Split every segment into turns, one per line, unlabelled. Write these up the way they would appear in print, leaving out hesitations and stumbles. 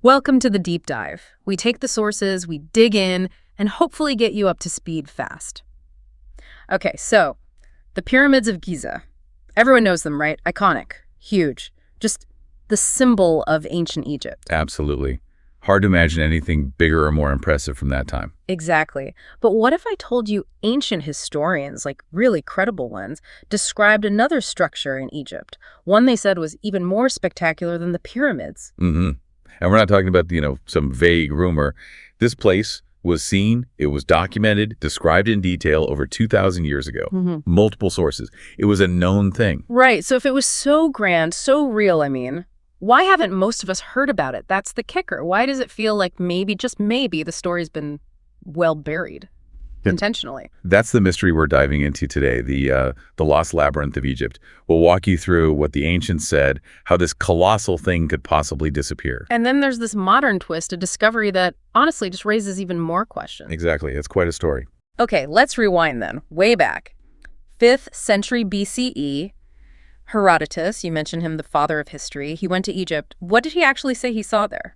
Welcome to the deep dive. We take the sources, we dig in, and hopefully get you up to speed fast. Okay, so the Pyramids of Giza. Everyone knows them, right? Iconic, huge, just the symbol of ancient Egypt.
Absolutely. Hard to imagine anything bigger or more impressive from that time.
Exactly. But what if I told you ancient historians, like really credible ones, described another structure in Egypt, one they said was even more spectacular than the pyramids?
Mm-hmm. And we're not talking about, some vague rumor. This place was seen, it was documented, described in detail over 2,000 years ago. Multiple sources. It was a known thing.
Right, so if it was so grand, so real, why haven't most of us heard about it? That's the kicker. Why does it feel like maybe, just maybe, the story's been well buried intentionally?
That's the mystery we're diving into today, the Lost Labyrinth of Egypt. We'll walk you through what the ancients said, how this colossal thing could possibly disappear.
And then there's this modern twist, a discovery that honestly just raises even more questions.
Exactly. It's quite a story.
Okay, let's rewind then, way back. 5th century BCE, Herodotus, you mentioned him, the father of history, he went to Egypt. What did he actually say he saw there?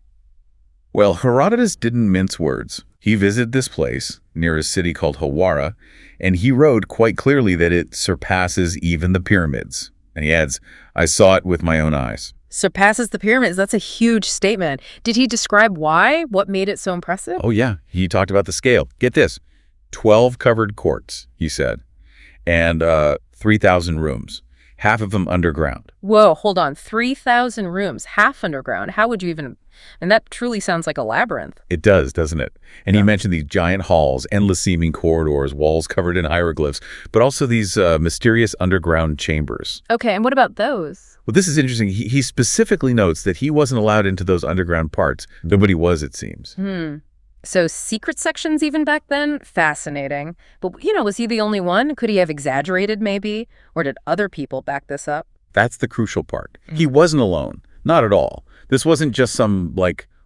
Well, Herodotus didn't mince words. He visited this place near a city called Hawara, and he wrote quite clearly that it surpasses even the pyramids. And he adds, I saw it with my own eyes.
Surpasses the pyramids. That's a huge statement. Did he describe why? What made it so impressive?
Oh, yeah. He talked about the scale. Get this. 12 covered courts, he said, and 3,000 rooms, half of them underground.
Whoa, hold on. 3,000 rooms, half underground. How would you even... And that truly sounds like a labyrinth.
It does, doesn't it? And he mentioned these giant halls, endless seeming corridors, walls covered in hieroglyphs, but also these mysterious underground chambers.
Okay, and what about those?
Well, this is interesting. He specifically notes that he wasn't allowed into those underground parts. Nobody was, it seems.
So secret sections even back then? Fascinating. But, was he the only one? Could he have exaggerated maybe? Or did other people back this up?
That's the crucial part. He wasn't alone. Not at all. This wasn't just some,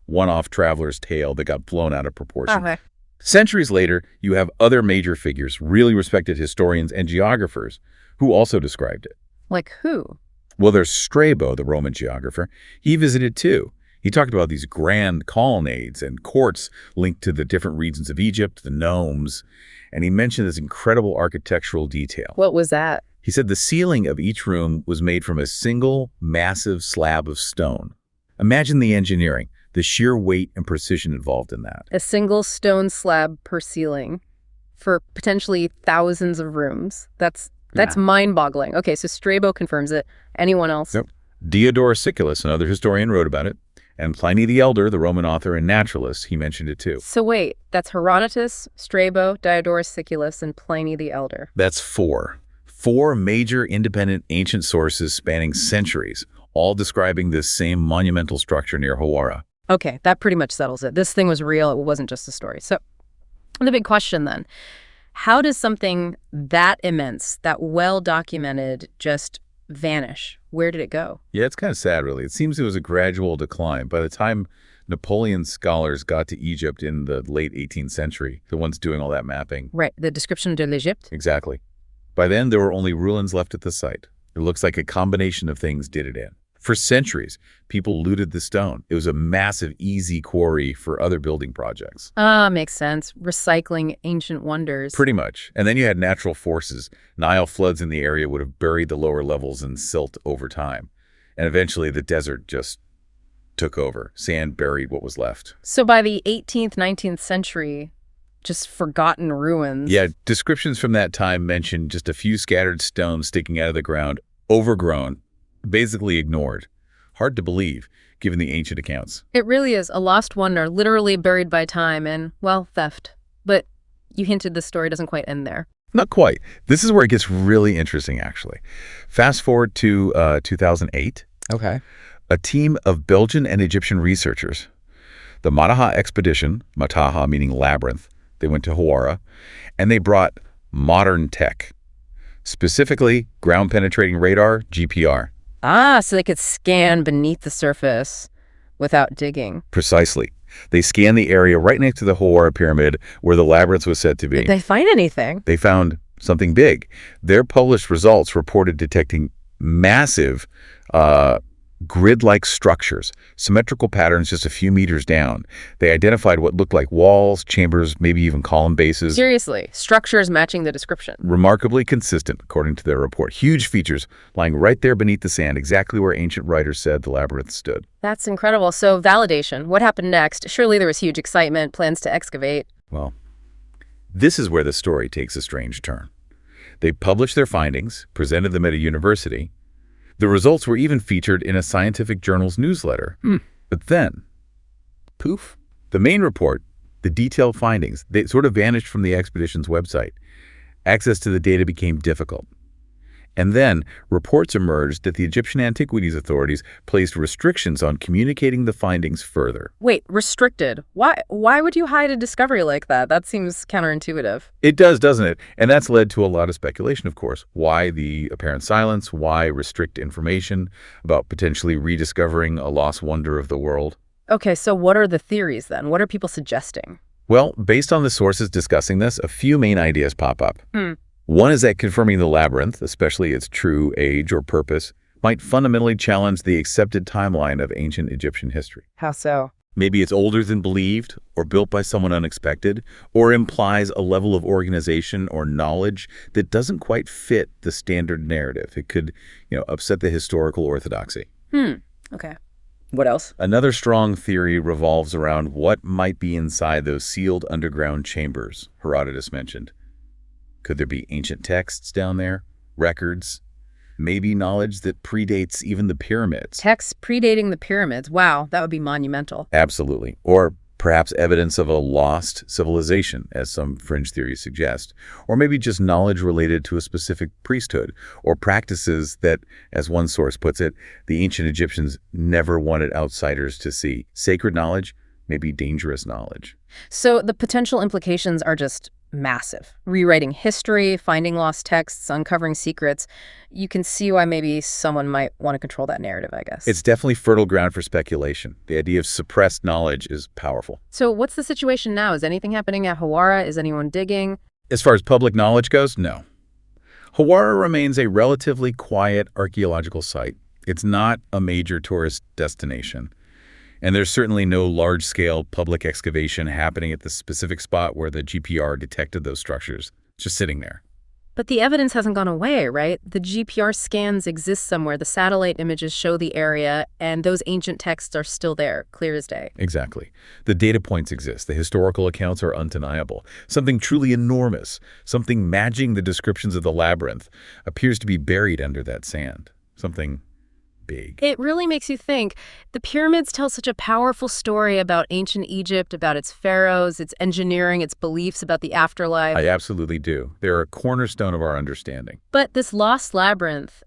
one-off traveler's tale that got blown out of proportion.
Okay.
Centuries later, you have other major figures, really respected historians and geographers, who also described it.
Like who?
Well, there's Strabo, the Roman geographer. He visited too. He talked about these grand colonnades and courts linked to the different regions of Egypt, the nomes, and he mentioned this incredible architectural detail.
What was that?
He said the ceiling of each room was made from a single massive slab of stone. Imagine the engineering, the sheer weight and precision involved in that.
A single stone slab per ceiling for potentially thousands of rooms. That's mind-boggling. Okay, so Strabo confirms it. Anyone else?
Yep. Diodorus Siculus, another historian, wrote about it. And Pliny the Elder, the Roman author and naturalist, he mentioned it too.
So wait, that's Herodotus, Strabo, Diodorus Siculus, and Pliny the Elder.
That's four. 4 major independent ancient sources spanning centuries, all describing this same monumental structure near Hawara.
Okay, that pretty much settles it. This thing was real. It wasn't just a story. So the big question then, how does something that immense, that well-documented, just vanish? Where did it go?
Yeah, it's kind of sad, really. It seems it was a gradual decline. By the time Napoleon's scholars got to Egypt in the late 18th century, the ones doing all that mapping.
Right, the Description de l'Egypte?
Exactly. By then, there were only ruins left at the site. It looks like a combination of things did it in. For centuries, people looted the stone. It was a massive, easy quarry for other building projects.
Makes sense. Recycling ancient wonders.
Pretty much. And then you had natural forces. Nile floods in the area would have buried the lower levels in silt over time. And eventually, the desert just took over. Sand buried what was left.
So by the 18th, 19th century, just forgotten ruins.
Yeah, descriptions from that time mention just a few scattered stones sticking out of the ground, overgrown, basically ignored. Hard to believe, given the ancient accounts.
It really is a lost wonder, literally buried by time and, well, theft. But you hinted the story doesn't quite end there.
Not quite. This is where it gets really interesting, actually. Fast forward to 2008.
Okay.
A team of Belgian and Egyptian researchers, the Mataha expedition, Mataha meaning labyrinth, they went to Hawara, and they brought modern tech, specifically ground-penetrating radar, GPR.
So they could scan beneath the surface without digging.
Precisely. They scanned the area right next to the Hawara pyramid where the labyrinth was said to be.
Did they find anything?
They found something big. Their published results reported detecting massive Grid-like structures, symmetrical patterns just a few meters down. They identified what looked like walls, chambers, maybe even column bases.
Seriously, structures matching the description.
Remarkably consistent, according to their report. Huge features lying right there beneath the sand, exactly where ancient writers said the labyrinth stood.
That's incredible. So validation, what happened next? Surely there was huge excitement, plans to excavate.
Well, this is where the story takes a strange turn. They published their findings, presented them at a university. The results were even featured in a scientific journal's newsletter. But then, poof, the main report, the detailed findings, they sort of vanished from the expedition's website. Access to the data became difficult. And then, reports emerged that the Egyptian Antiquities authorities placed restrictions on communicating the findings further.
Wait, restricted? Why would you hide a discovery like that? That seems counterintuitive.
It does, doesn't it? And that's led to a lot of speculation, of course. Why the apparent silence? Why restrict information about potentially rediscovering a lost wonder of the world?
Okay, so what are the theories then? What are people suggesting?
Well, based on the sources discussing this, a few main ideas pop up. One is that confirming the labyrinth, especially its true age or purpose, might fundamentally challenge the accepted timeline of ancient Egyptian history.
How so?
Maybe it's older than believed, or built by someone unexpected, or implies a level of organization or knowledge that doesn't quite fit the standard narrative. It could, upset the historical orthodoxy.
Okay. What else?
Another strong theory revolves around what might be inside those sealed underground chambers Herodotus mentioned. Could there be ancient texts down there? Records? Maybe knowledge that predates even the pyramids?
Texts predating the pyramids. Wow, that would be monumental.
Absolutely. Or perhaps evidence of a lost civilization, as some fringe theories suggest. Or maybe just knowledge related to a specific priesthood, or practices that, as one source puts it, the ancient Egyptians never wanted outsiders to see. Sacred knowledge, maybe dangerous knowledge.
So the potential implications are just massive. Rewriting history, finding lost texts, uncovering secrets. You can see why maybe someone might want to control that narrative, I guess.
It's definitely fertile ground for speculation. The idea of suppressed knowledge is powerful.
So what's the situation now? Is anything happening at Hawara? Is anyone digging?
As far as public knowledge goes, no. Hawara remains a relatively quiet archaeological site. It's not a major tourist destination. And there's certainly no large-scale public excavation happening at the specific spot where the GPR detected those structures. It's just sitting there.
But the evidence hasn't gone away, right? The GPR scans exist somewhere. The satellite images show the area, and those ancient texts are still there, clear as day.
Exactly. The data points exist. The historical accounts are undeniable. Something truly enormous, something matching the descriptions of the labyrinth, appears to be buried under that sand. Something big.
It really makes you think. The pyramids tell such a powerful story about ancient Egypt, about its pharaohs, its engineering, its beliefs about the afterlife.
I absolutely do. They're a cornerstone of our understanding.
But this lost labyrinth,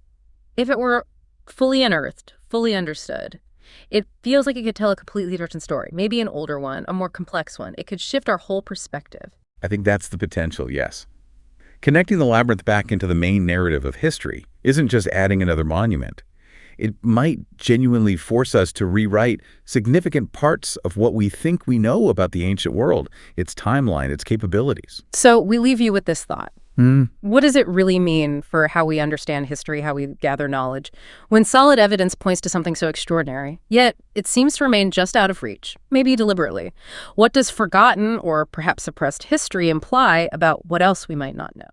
if it were fully unearthed, fully understood, it feels like it could tell a completely different story. Maybe an older one, a more complex one. It could shift our whole perspective.
I think that's the potential, yes. Connecting the labyrinth back into the main narrative of history isn't just adding another monument. It might genuinely force us to rewrite significant parts of what we think we know about the ancient world, its timeline, its capabilities.
So we leave you with this thought. What does it really mean for how we understand history, how we gather knowledge, when solid evidence points to something so extraordinary, yet it seems to remain just out of reach, maybe deliberately? What does forgotten or perhaps suppressed history imply about what else we might not know?